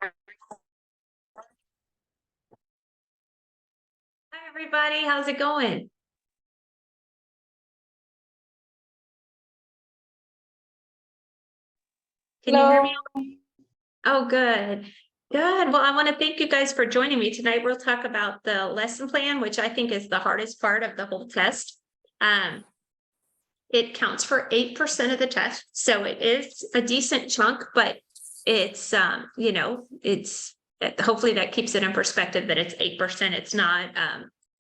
Hi, everybody. How's it going? Can you hear me? Hello. Oh, good. Good. Well, I want to thank you guys for joining me tonight. We'll talk about the lesson plan, which I think is the hardest part of the whole test. It counts for 8% of the test, so it is a decent chunk, but it's it's hopefully that keeps it in perspective that it's 8%. It's not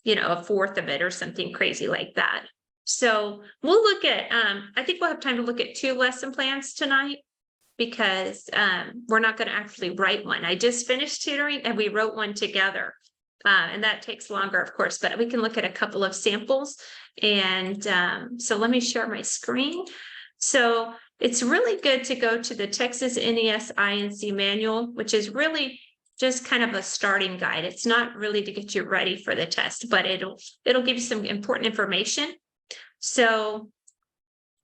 a fourth of it or something crazy like that. So we'll look at I think we'll have time to look at 2 lesson plans tonight because we're not going to actually write one. I just finished tutoring and we wrote one together. And that takes longer, of course, but we can look at a couple of samples. And so let me share my screen. So it's really good to go to the Texas NES INC manual, which is really just kind of a starting guide. It's not really to get you ready for the test, but it'll give you some important information. So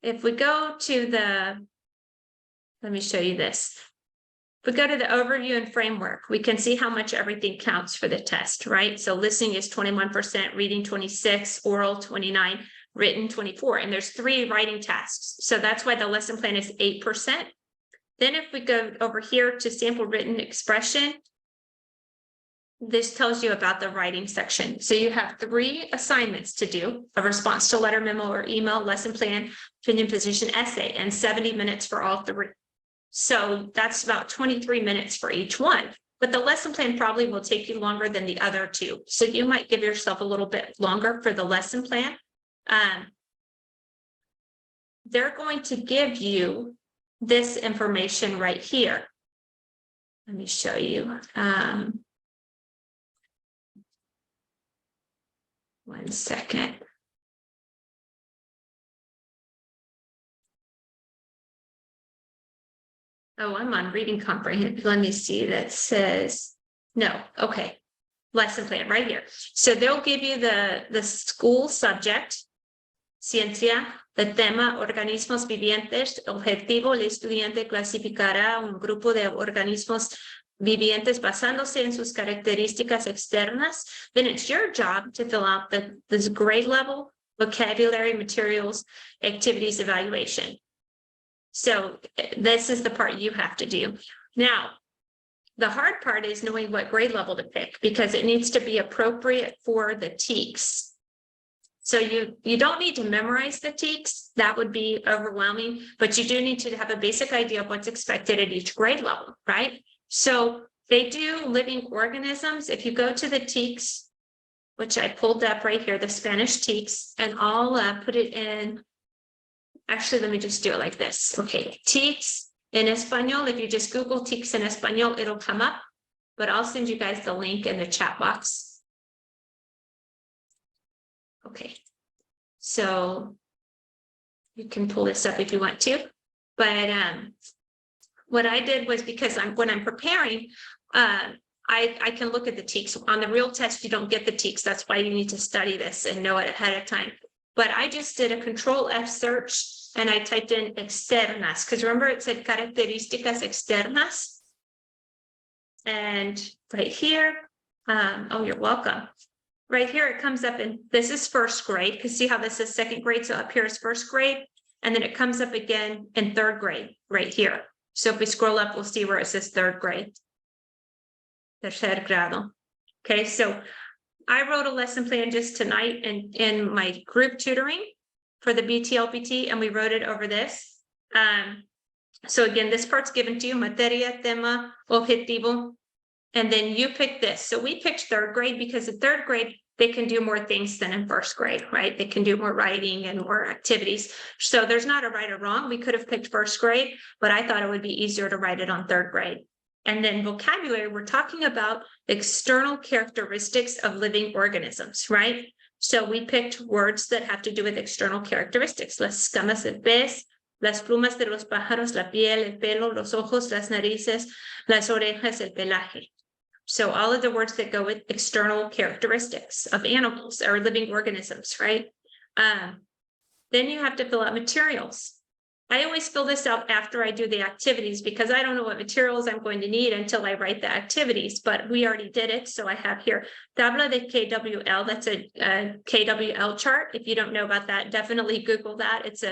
if we go to let me show you this. If we go to the overview and framework, we can see how much everything counts for the test, right? So listening is 21%, reading 26, oral 29, written 24, and there's 3 writing tasks. So that's why the lesson plan is 8%. Then if we go over here to sample written expression, this tells you about the writing section. So you have 3 assignments to do: a response to letter, memo, or email, lesson plan, opinion, position, essay, and 70 minutes for all 3. So that's about 23 minutes for each one. But the lesson plan probably will take you longer than the other 2. So you might give yourself a little bit longer for the lesson plan. They're going to give you this information right here. Let me show you. One second. Oh, I'm on reading comprehension. Let me see. That says no. Okay. Lesson plan right here. So they'll give you the school subject, ciencia, the tema, organismos vivientes, objetivo, el estudiante clasificará un grupo de organismos vivientes basándose en sus características externas. Then it's your job to fill out this grade level, vocabulary, materials, activities, evaluation. So this is the part you have to do. Now, the hard part is knowing what grade level to pick because it needs to be appropriate for the TEKS. So you don't need to memorize the TEKS. That would be overwhelming, but you do need to have a basic idea of what's expected at each grade level, right? So they do living organisms. If you go to the TEKS, which I pulled up right here, the Spanish TEKS, and I'll put it in. Actually, let me just do it like this. Okay, TEKS in Espanol. If you just Google TEKS in Espanol, it'll come up, but I'll send you guys the link in the chat box. Okay, so you can pull this up if you want to, but what I did was because when I'm preparing, I can look at the TEKS. On the real test, you don't get the TEKS. That's why you need to study this and know it ahead of time. But I just did a Control F search and I typed in externas, because remember it said características externas. And right here, oh, you're welcome. Right here, it comes up and this is first grade, because see how this is second grade, so up here is first grade, and then it comes up again in 3rd grade right here. So if we scroll up, we'll see where it says 3rd grade. Tercer grado. Okay, so I wrote a lesson plan just tonight in my group tutoring for the BTLPT, and we wrote it over this. So again, this part's given to you: materia, tema, objetivo, and then you pick this. So we picked 3rd grade because in 3rd grade, they can do more things than in 1st grade, right? They can do more writing and more activities. So there's not a right or wrong. We could have picked 1st grade, but I thought it would be easier to write it on 3rd grade. And then vocabulary, we're talking about external characteristics of living organisms, right? So we picked words that have to do with external characteristics: las escamas del pez, las plumas de los pájaros, la piel, el pelo, los ojos, las narices, las orejas, el pelaje. So all of the words that go with external characteristics of animals or living organisms, right? Then you have to fill out materials. I always fill this out after I do the activities because I don't know what materials I'm going to need until I write the activities, but we already did it. So I have here tabla de KWL. That's a KWL chart. If you don't know about that, definitely Google that. It's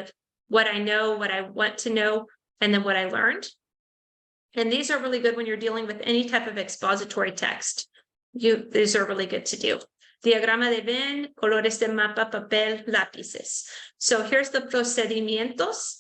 what I know, what I want to know, and then what I learned. And these are really good when you're dealing with any type of expository text. These are really good to do. Diagrama de Venn, colores de mapa, papel, lápices. So here's the procedimientos.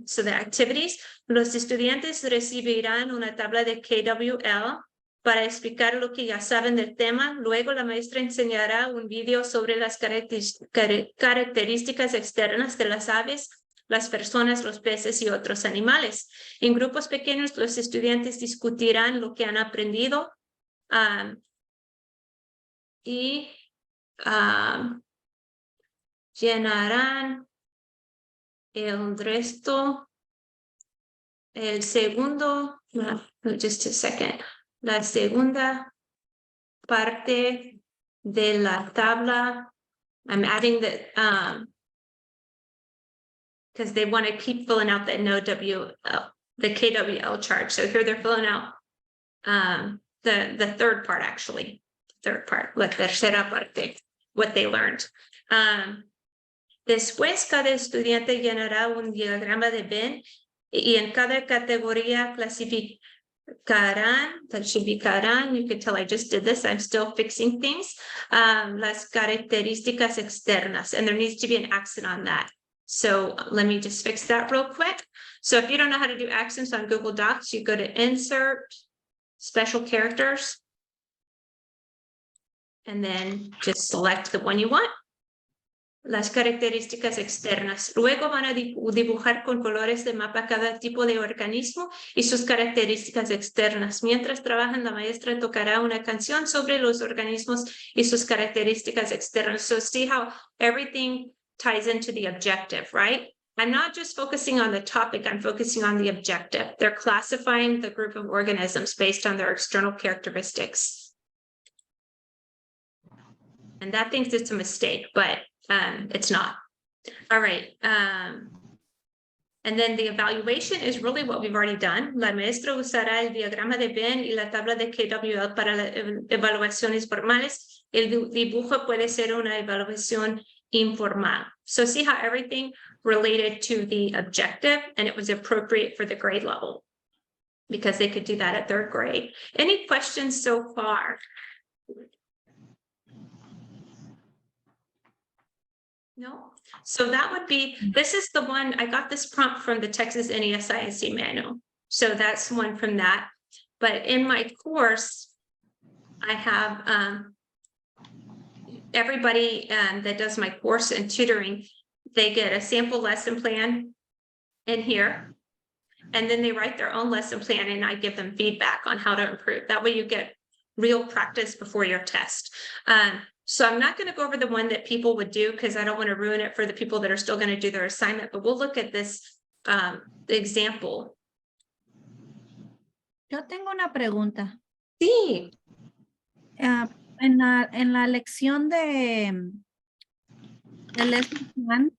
So the activities. Los estudiantes recibirán una tabla de KWL para explicar lo que ya saben del tema. Luego la maestra enseñará un video sobre las características externas de las aves, las personas, los peces y otros animales. En grupos pequeños, los estudiantes discutirán lo que han aprendido y llenarán el resto. El segundo, just a second, la segunda parte de la tabla. I'm adding the because they want to keep filling out the the KWL chart. So here they're filling out the third part, actually. Third part, la tercera parte, what they learned. Después, cada estudiante llenará un diagrama de Venn y en cada categoría clasificarán, you can tell I just did this, I'm still fixing things, las características externas, and there needs to be an accent on that. So let me just fix that real quick. So if you don't know how to do accents on Google Docs, you go to Insert, Special Characters, and then just select the one you want. Las características externas. Luego van a dibujar con colores de mapa cada tipo de organismo y sus características externas. Mientras trabajan, la maestra tocará una canción sobre los organismos y sus características externas. So see how everything ties into the objective, right? I'm not just focusing on the topic, I'm focusing on the objective. They're classifying the group of organisms based on their external characteristics. And that thinks it's a mistake, but it's not. All right. And then the evaluation is really what we've already done. La maestra usará el diagrama de Venn y la tabla de KWL para las evaluaciones formales. El dibujo puede ser una evaluación informal. So see how everything related to the objective and it was appropriate for the grade level because they could do that at third grade. Any questions so far? No. So that would be, this is the one, I got this prompt from the Texas NESIC manual. So that's one from that. But in my course, I have everybody that does my course in tutoring, they get a sample lesson plan in here. And then they write their own lesson plan and I give them feedback on how to improve. That way you get real practice before your test. So I'm not going to go over the one that people would do because I don't want to ruin it for the people that are still going to do their assignment, but we'll look at this example. Yo tengo una pregunta. Sí. En la lección de lesson plan,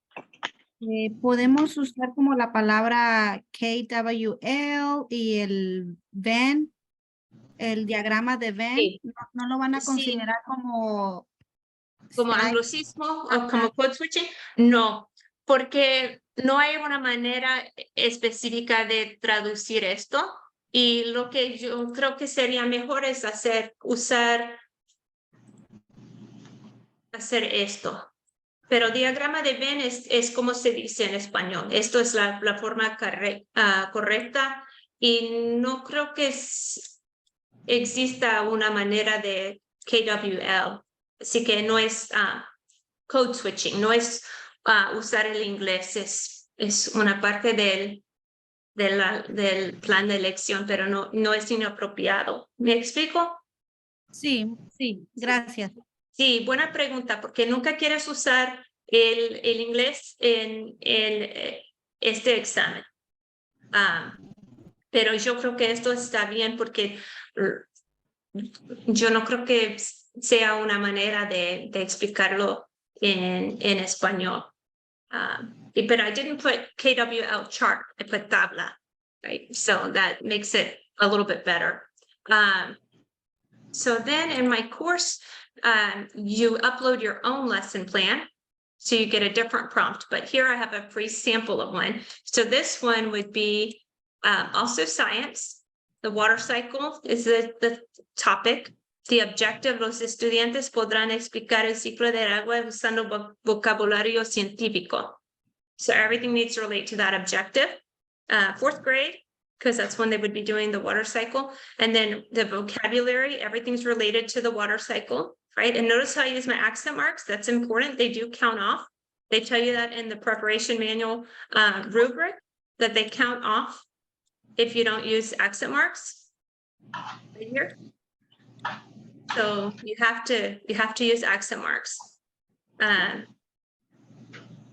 podemos usar como la palabra KWL y el Venn, el diagrama de Venn. Sí. No lo van a considerar como anglicismo o como code switching. No, porque no hay una manera específica de traducir esto. Y lo que yo creo que sería mejor es hacer esto. Pero diagrama de Venn es como se dice en español. Esto es la forma correcta y no creo que exista una manera de KWL. Así que no es code switching, no es usar el inglés, es una parte del plan de elección, pero no es inapropiado. ¿Me explico? Sí, gracias. Sí, buena pregunta, porque nunca quieres usar el inglés en este examen. Pero yo creo que esto está bien porque yo no creo que sea una manera de explicarlo en español. but I didn't put KWL chart, I put tabla, right? So that makes it a little bit better. So then in my course, you upload your own lesson plan. So you get a different prompt, but here I have a free sample of one. So this one would be also science. The water cycle is the topic. The objective, los estudiantes podrán explicar el ciclo del agua usando vocabulario científico. So everything needs to relate to that objective. Fourth grade, because that's when they would be doing the water cycle. And then the vocabulary, everything's related to the water cycle, right? And notice how I use my accent marks. That's important. They do count off. They tell you that in the preparation manual rubric, that they count off if you don't use accent marks right here. So you have to use accent marks.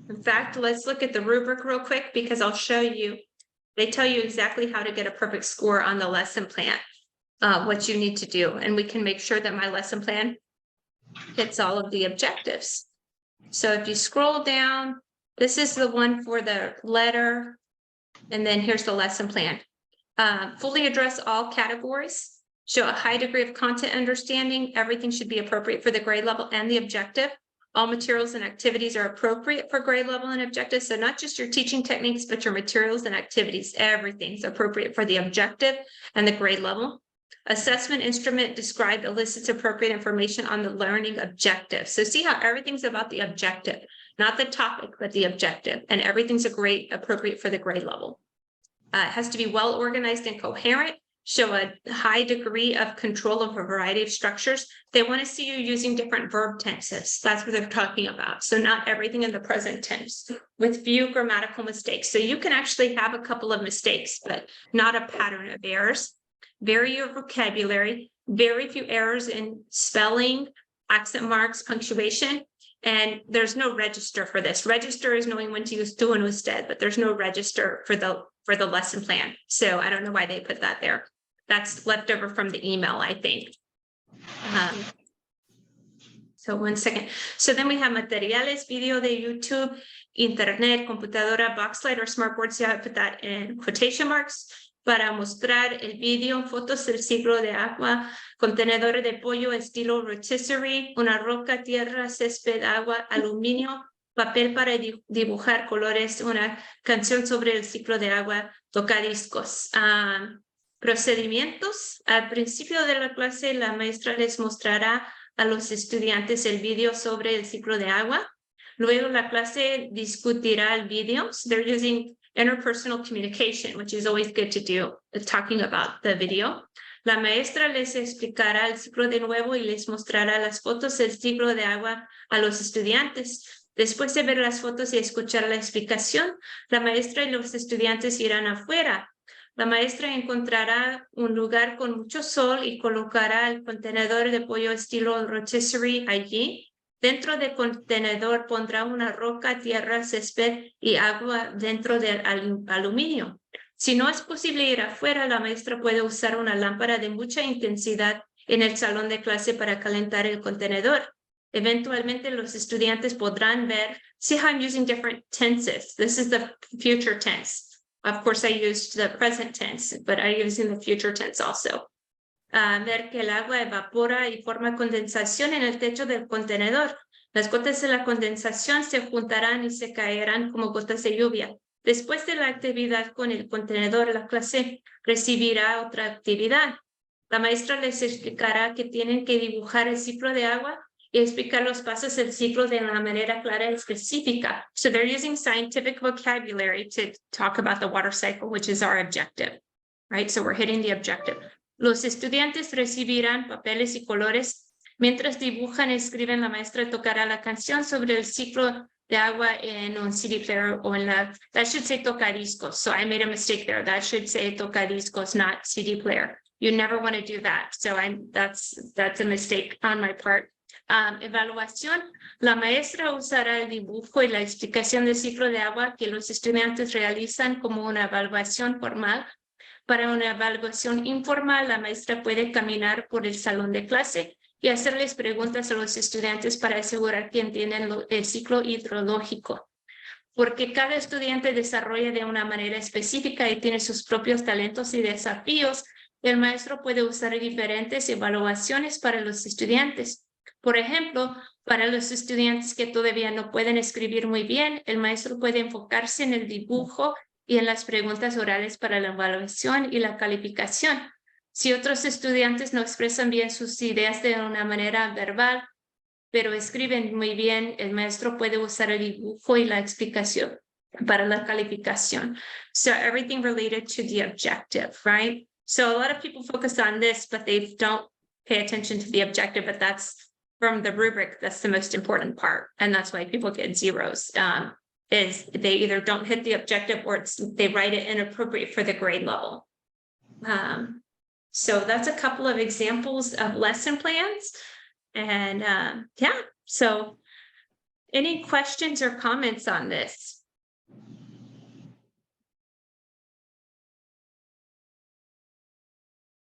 In fact, let's look at the rubric real quick because I'll show you. They tell you exactly how to get a perfect score on the lesson plan, what you need to do. And we can make sure that my lesson plan hits all of the objectives. So if you scroll down, this is the one for the letter. And then here's the lesson plan. Fully address all categories. Show a high degree of content understanding. Everything should be appropriate for the grade level and the objective. All materials and activities are appropriate for grade level and objective. So not just your teaching techniques, but your materials and activities. Everything's appropriate for the objective and the grade level. Assessment instrument described elicits appropriate information on the learning objective. So see how everything's about the objective, not the topic, but the objective. And everything's appropriate for the grade level. It has to be well organized and coherent. Show a high degree of control of a variety of structures. They want to see you using different verb tenses. That's what they're talking about. So not everything in the present tense with few grammatical mistakes. So you can actually have a couple of mistakes, but not a pattern of errors. Vary your vocabulary, very few errors in spelling, accent marks, punctuation, and there's no register for this. Register is knowing when to use do and usted, but there's no register for the lesson plan. So I don't know why they put that there. That's left over from the email, I think. So 1 second. So then we have materiales, video de YouTube, internet, computadora, boxlight or smartboard. So I put that in quotation marks. Para mostrar el video, fotos del ciclo de agua, contenedores de pollo estilo rotisserie, una roca, tierra, césped, agua, aluminio, papel para dibujar colores, una canción sobre el ciclo de agua, tocadiscos. Procedimientos. Al principio de la clase, la maestra les mostrará a los estudiantes el video sobre el ciclo de agua. Luego la clase discutirá el video. So they're using interpersonal communication, which is always good to do, talking about the video. La maestra les explicará el ciclo de nuevo y les mostrará las fotos del ciclo de agua a los estudiantes. Después de ver las fotos y escuchar la explicación, la maestra y los estudiantes irán afuera. La maestra encontrará un lugar con mucho sol y colocará el contenedor de pollo estilo rotisserie allí. Dentro del contenedor pondrá una roca, tierra, césped y agua dentro del aluminio. Si no es posible ir afuera, la maestra puede usar una lámpara de mucha intensidad en el salón de clase para calentar el contenedor. Eventualmente los estudiantes podrán ver, see how I'm using different tenses. This is the future tense. Of course, I used the present tense, but I'm using the future tense also. Ver que el agua evapora y forma condensación en el techo del contenedor. Las gotas de la condensación se juntarán y se caerán como gotas de lluvia. Después de la actividad con el contenedor, la clase recibirá otra actividad. La maestra les explicará que tienen que dibujar el ciclo de agua y explicar los pasos del ciclo de una manera clara y específica. So they're using scientific vocabulary to talk about the water cycle, which is our objective, right? So we're hitting the objective. Los estudiantes recibirán papeles y colores. Mientras dibujan y escriben, la maestra tocará la canción sobre el ciclo de agua en un CD player o en la, that should say tocadiscos. So I made a mistake there. That should say tocadiscos, not CD player. You never want to do that. So that's a mistake on my part. Evaluación. La maestra usará el dibujo y la explicación del ciclo de agua que los estudiantes realizan como una evaluación formal. Para una evaluación informal, la maestra puede caminar por el salón de clase y hacerles preguntas a los estudiantes para asegurar que entienden el ciclo hidrológico. porque cada estudiante desarrolla de una manera específica y tiene sus propios talentos y desafíos. El maestro puede usar diferentes evaluaciones para los estudiantes. Por ejemplo, para los estudiantes que todavía no pueden escribir muy bien, el maestro puede enfocarse en el dibujo y en las preguntas orales para la evaluación y la calificación. Si otros estudiantes no expresan bien sus ideas de una manera verbal, pero escriben muy bien, el maestro puede usar el dibujo y la explicación para la calificación. So everything related to the objective, right? So a lot of people focus on this, but they don't pay attention to the objective, but that's from the rubric, that's the most important part. And that's why people get zeros, is they either don't hit the objective or they write it inappropriate for the grade level. So that's a couple of examples of lesson plans. And yeah, so any questions or comments on this?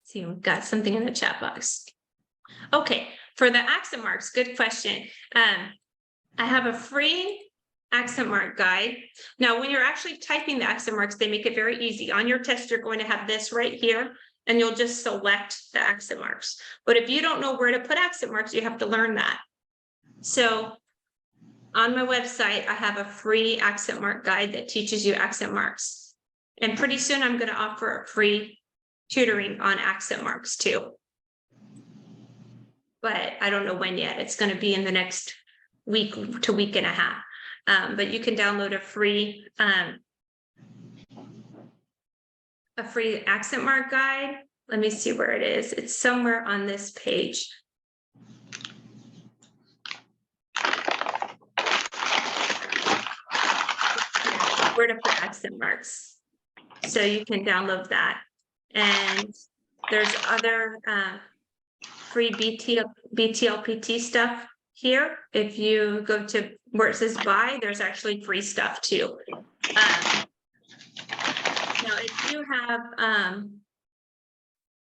See, we've got something in the chat box. Okay, for the accent marks, good question. I have a free accent mark guide. Now, when you're actually typing the accent marks, they make it very easy. On your test, you're going to have this right here, and you'll just select the accent marks. But if you don't know where to put accent marks, you have to learn that. So on my website, I have a free accent mark guide that teaches you accent marks. And pretty soon I'm going to offer a free tutoring on accent marks too. But I don't know when yet. It's going to be in the next week to week and a half. But you can download a free accent mark guide. Let me see where it is. It's somewhere on this page. Where to put accent marks. So you can download that. And there's other free BTLPT stuff here. If you go to where it says buy, there's actually free stuff too. Now,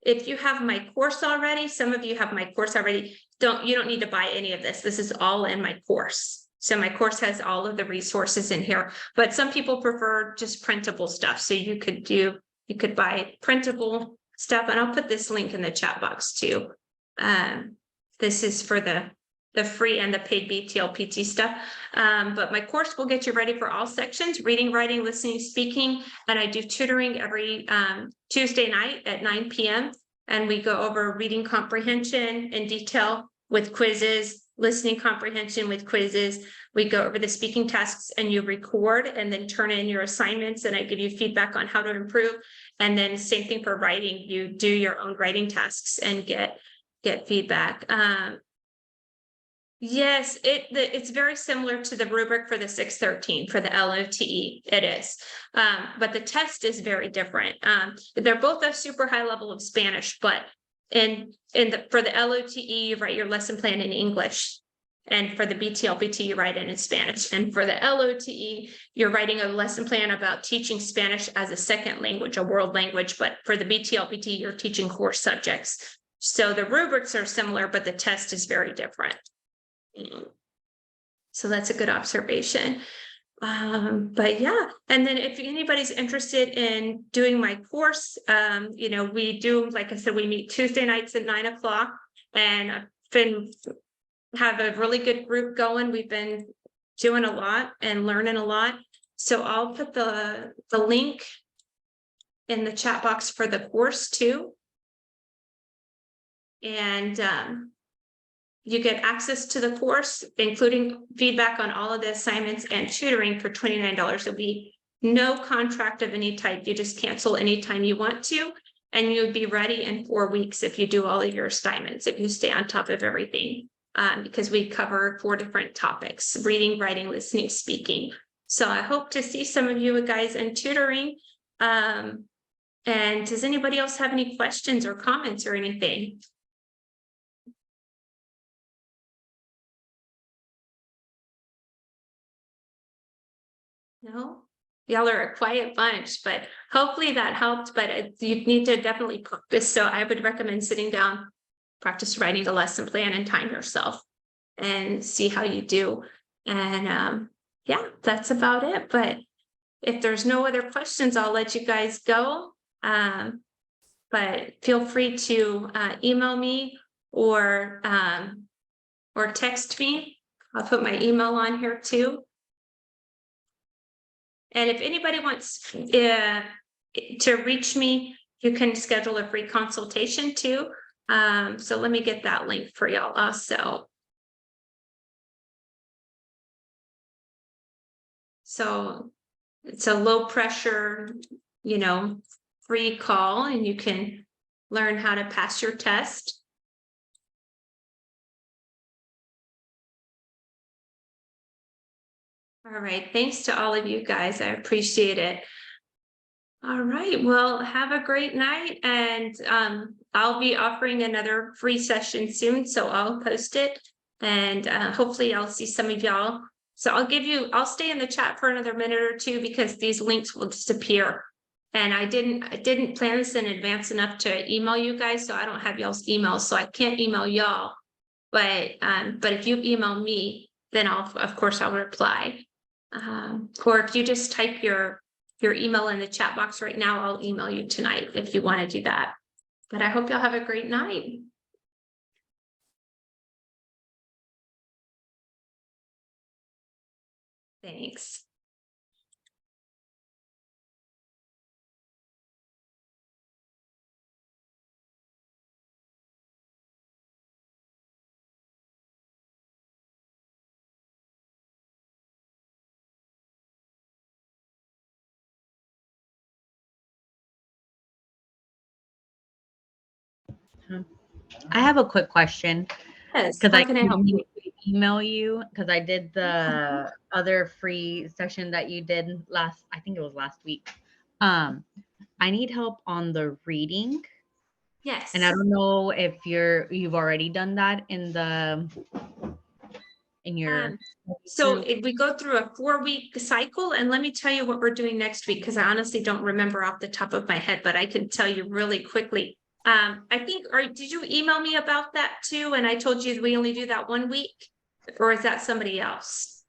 if you have my course already, some of you have my course already, you don't need to buy any of this. This is all in my course. So my course has all of the resources in here, but some people prefer just printable stuff. So you could buy printable stuff, and I'll put this link in the chat box too. This is for the free and the paid BTLPT stuff. But my course will get you ready for all sections: reading, writing, listening, speaking. And I do tutoring every Tuesday night at 9 p.m. And we go over reading comprehension in detail with quizzes, listening comprehension with quizzes. We go over the speaking tasks, and you record and then turn in your assignments, and I give you feedback on how to improve. And then same thing for writing. You do your own writing tasks and get feedback. Yes, it's very similar to the rubric for the 613 for the LOTE. It is, but the test is very different. They're both a super high level of Spanish, but for the LOTE, you write your lesson plan in English, and for the BTLPT, you write it in Spanish. And for the LOTE, you're writing a lesson plan about teaching Spanish as a second language, a world language. But for the BTLPT, you're teaching core subjects. So the rubrics are similar, but the test is very different. So that's a good observation. But yeah, and then if anybody's interested in doing my course, we do, like I said, we meet Tuesday nights at 9 o'clock, and I've have a really good group going. We've been doing a lot and learning a lot. So I'll put the link in the chat box for the course too. And you get access to the course, including feedback on all of the assignments and tutoring for $29 a week. No contract of any type. You just cancel anytime you want to, and you'll be ready in 4 weeks if you do all of your assignments, if you stay on top of everything, because we cover 4 different topics: reading, writing, listening, speaking. So I hope to see some of you guys in tutoring. And does anybody else have any questions or comments or anything? No, y'all are a quiet bunch, but hopefully that helped. But you need to definitely practice. So I would recommend sitting down, practice writing a lesson plan and time yourself and see how you do. And yeah, that's about it. But if there's no other questions, I'll let you guys go. But feel free to email me or text me. I'll put my email on here too. And if anybody wants to reach me, you can schedule a free consultation too. So let me get that link for y'all also. So it's a low pressure, free call, and you can learn how to pass your test. All right. Thanks to all of you guys. I appreciate it. All right. Well, have a great night. And I'll be offering another free session soon, so I'll post it. And hopefully I'll see some of y'all. So I'll stay in the chat for another minute or two because these links will disappear. And I didn't plan this in advance enough to email you guys, so I don't have y'all's emails, so I can't email y'all. But if you email me, then of course I'll reply. Or if you just type your email in the chat box right now, I'll email you tonight if you want to do that. But I hope y'all have a great night. Thanks. I have a quick question. Yes, Because how I can I help you? email you because I did the other free session that you did I think it was last week. I need help on the reading. Yes. And I don't know if you've already done that in your so if we go through a 4-week cycle, and let me tell you what we're doing next week, because I honestly don't remember off the top of my head, but I can tell you really quickly. I think, did you email me about that too? And I told you we only do that 1 week, or is that somebody else?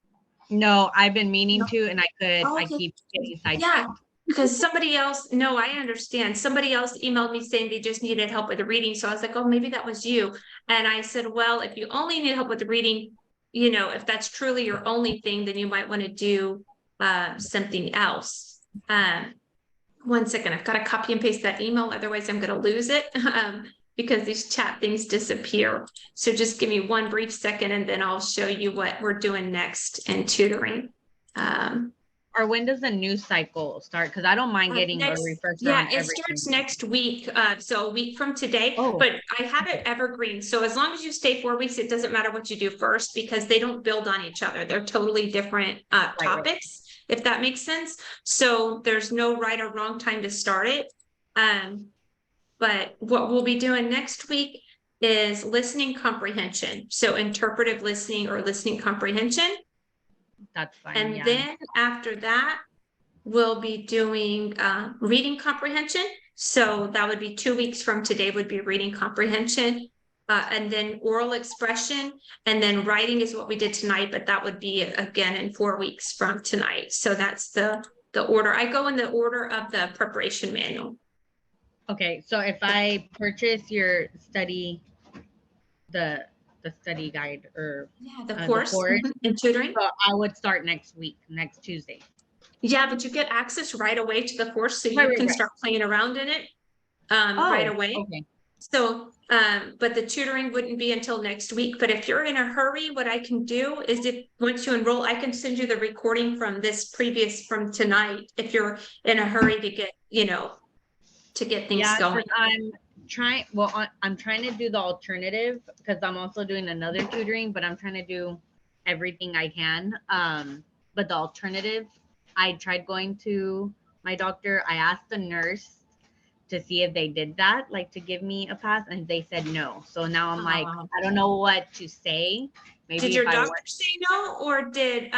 No, I've been meaning to, and Okay. I keep getting sidetracked. Yeah, because somebody else, no, I understand. Somebody else emailed me saying they just needed help with the reading. So I was like, oh, maybe that was you. And I said, well, if you only need help with the reading, if that's truly your only thing, then you might want to do something else. 1 second, I've got to copy and paste that email. Otherwise, I'm going to lose it because these chat things disappear. So just give me 1 brief second, and then I'll show you what we're doing next in tutoring. Or when does the new cycle start? Because I don't mind getting a refresher on everything. It starts next week, so a week from today. Oh. But I have it evergreen. So as long as you stay 4 weeks, it doesn't matter what you do first because they don't build on each other. They're totally different topics, if that makes sense. So there's no right or wrong time to start it. But what we'll be doing next week is listening comprehension. So interpretive listening or listening comprehension. That's fine. And then after that, we'll be doing reading comprehension. So that would be 2 weeks from today would be reading comprehension. And then oral expression. And then writing is what we did tonight, but that would be again in 4 weeks from tonight. So that's the order. I go in the order of the preparation manual. Okay, so if I purchase your study, the study guide or the course in tutoring, so I would start next Tuesday. Yeah, but you get access right away to the course, so you can start playing around in it right away. Okay. So, but the tutoring wouldn't be until next week. But if you're in a hurry, what I can do is once you enroll, I can send you the recording from from tonight. If you're in a hurry to get, to get things going. I'm trying to do the alternative because I'm also doing another tutoring, but I'm trying to do everything I can. But the alternative, I tried going to my doctor. I asked the nurse to see if they did that, like to give me a pass, and they said no. So now I'm like, I don't know what to say. Maybe did your doctor say no, or did it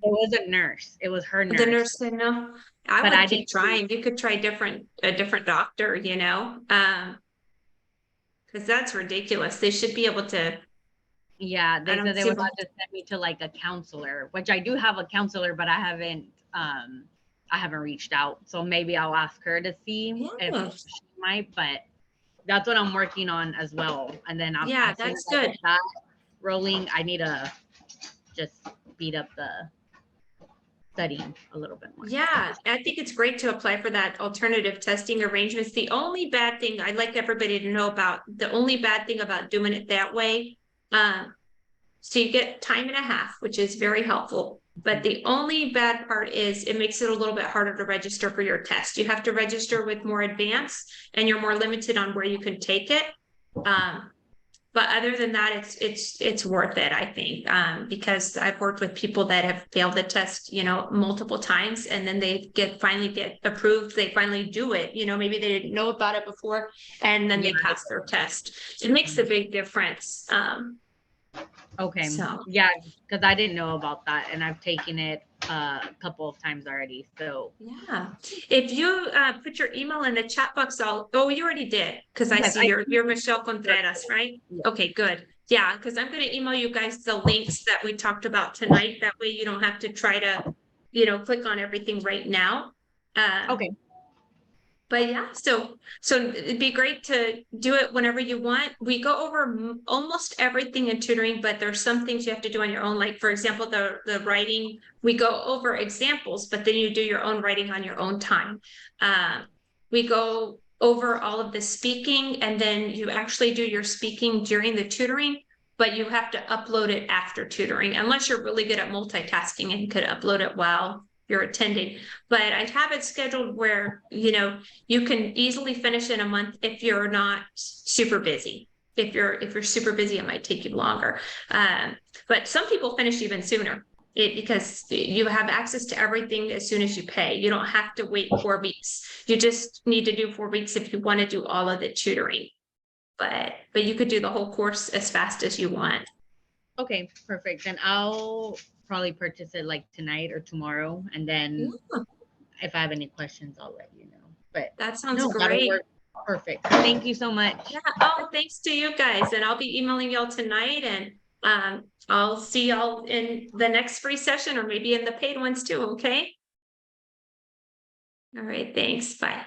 was a nurse? It was her nurse. The nurse said no. I would keep trying. You could try a different doctor, because that's ridiculous. They should be able to Yeah, they don't said they see would why- have to send me to like a counselor, which I do have a counselor, but I haven't reached out. So maybe I'll ask her to see Yeah. if she might, but that's what I'm working on as well. And then Yeah, as soon that's as I get good. that rolling, I need to just speed up the studying a little bit more. Yeah, I think it's great to apply for that alternative testing arrangements. The only bad thing I'd like everybody to know about, the only bad thing about doing it that way, so you get time and a half, which is very helpful. But the only bad part is it makes it a little bit harder to register for your test. You have to register with more advance and you're more limited on where you can take it. But other than that, it's worth it, I think, because I've worked with people that have failed the test, multiple times, and then they finally get approved. They finally do it. Maybe they didn't know about it before, and then they pass their test. It makes a big difference. Okay. So. Yeah, because I didn't know about that, and I've taken it a couple of times already. So Yeah, if you put your email in the chat box, you already did, because I Yes, see you're Michelle Contreras, right? Yeah. Okay, good. Yeah, because I'm gonna email you guys the links that we talked about tonight. That way you don't have to try to, click on everything right now. Okay. But yeah, so it'd be great to do it whenever you want. We go over almost everything in tutoring, but there's some things you have to do on your own. Like, for example, the writing, we go over examples, but then you do your own writing on your own time. We go over all of the speaking, and then you actually do your speaking during the tutoring, but you have to upload it after tutoring, unless you're really good at multitasking and could upload it while you're attending. But I have it scheduled where, you can easily finish in a month if you're not super busy. If you're super busy, it might take you longer. But some people finish even sooner because you have access to everything as soon as you pay. You don't have to wait 4 weeks. You just need to do 4 weeks if you want to do all of the tutoring. But you could do the whole course as fast as you want. Okay, perfect. Then I'll probably purchase it like tonight or tomorrow, and then if I have any questions, I'll let you know. But That sounds that'll great. work perfect. Thank you so much. Yeah. Oh, thanks to you guys. And I'll be emailing y'all tonight, and I'll see y'all in the next free session, or maybe in the paid ones too. Okay. All right. Thanks. Bye.